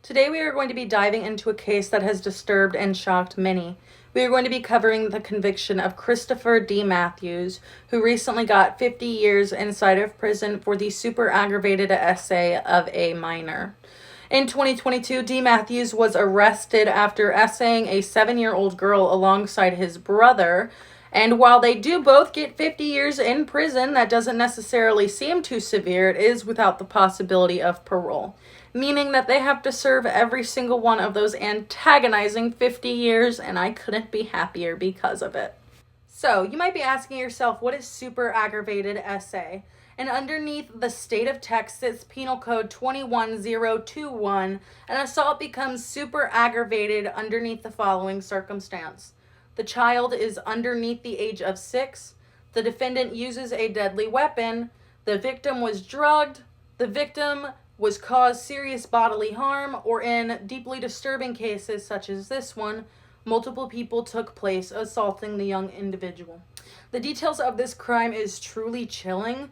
Today we are going to be diving into a case that has disturbed and shocked many. We are going to be covering the conviction of Christopher D. Matthews, who recently got 50 years inside of prison for the super aggravated essay of a minor. In 2022, D. Matthews was arrested after essaying a 7-year-old girl alongside his brother. And while they do both get 50 years in prison, that doesn't necessarily seem too severe. It is without the possibility of parole, meaning that they have to serve every single one of those antagonizing 50 years, and I couldn't be happier because of it. So, you might be asking yourself, what is super aggravated essay? And underneath the state of Texas Penal Code 21021, an assault becomes super aggravated underneath the following circumstance. The child is underneath the age of 6. The defendant uses a deadly weapon. The victim was drugged. The victim was caused serious bodily harm, or in deeply disturbing cases such as this one, multiple people took place assaulting the young individual. The details of this crime is truly chilling.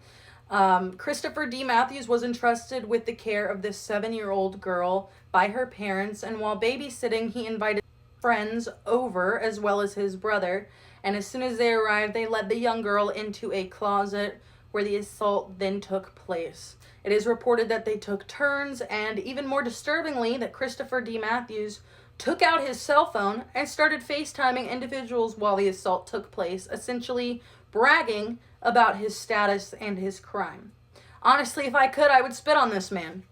Christopher D. Matthews was entrusted with the care of this 7-year-old girl by her parents, and while babysitting, he invited friends over as well as his brother, and as soon as they arrived, they led the young girl into a closet where the assault then took place. It is reported that they took turns, and even more disturbingly, that Christopher D. Matthews took out his cell phone and started FaceTiming individuals while the assault took place, essentially bragging about his status and his crime. Honestly, if I could, I would spit on this man,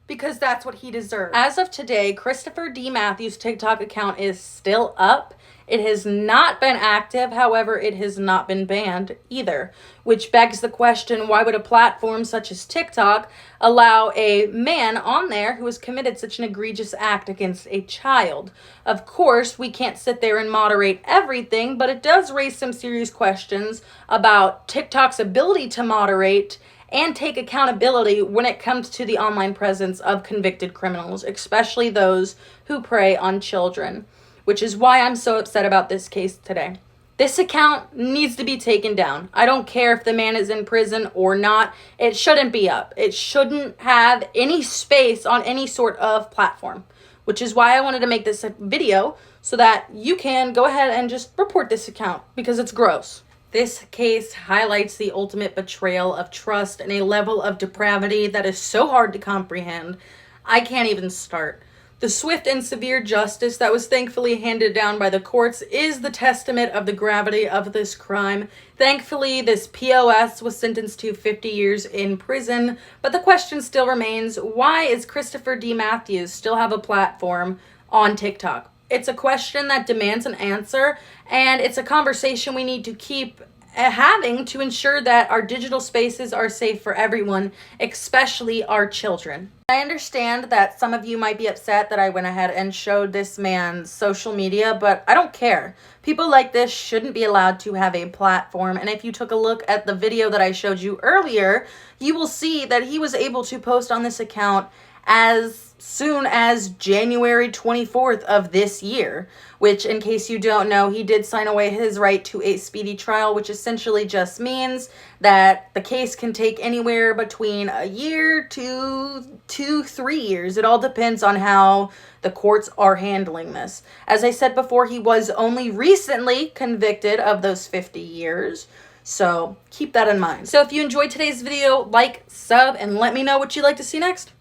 because that's what he deserves. As of today, Christopher D. Matthews' TikTok account is still up. It has not been active, however, it has not been banned either, which begs the question, why would a platform such as TikTok allow a man on there who has committed such an egregious act against a child? Of course, we can't sit there and moderate everything, but it does raise some serious questions about TikTok's ability to moderate and take accountability when it comes to the online presence of convicted criminals, especially those who prey on children, which is why I'm so upset about this case today. This account needs to be taken down. I don't care if the man is in prison or not. It shouldn't be up. It shouldn't have any space on any sort of platform, which is why I wanted to make this a video so that you can go ahead and just report this account, because it's gross. This case highlights the ultimate betrayal of trust and a level of depravity that is so hard to comprehend. I can't even start. The swift and severe justice that was thankfully handed down by the courts is the testament of the gravity of this crime. Thankfully, this POS was sentenced to 50 years in prison, but the question still remains, why is Christopher D. Matthews still have a platform on TikTok? It's a question that demands an answer, and it's a conversation we need to keep having to ensure that our digital spaces are safe for everyone, especially our children. I understand that some of you might be upset that I went ahead and showed this man's social media, but I don't care. People like this shouldn't be allowed to have a platform, and if you took a look at the video that I showed you earlier, you will see that he was able to post on this account as soon as January 24th of this year, which, in case you don't know, he did sign away his right to a speedy trial, which essentially just means that the case can take anywhere between a year to 3 years. It all depends on how the courts are handling this. As I said before, he was only recently convicted of those 50 years. So keep that in mind. So if you enjoyed today's video, like, sub, and let me know what you'd like to see next.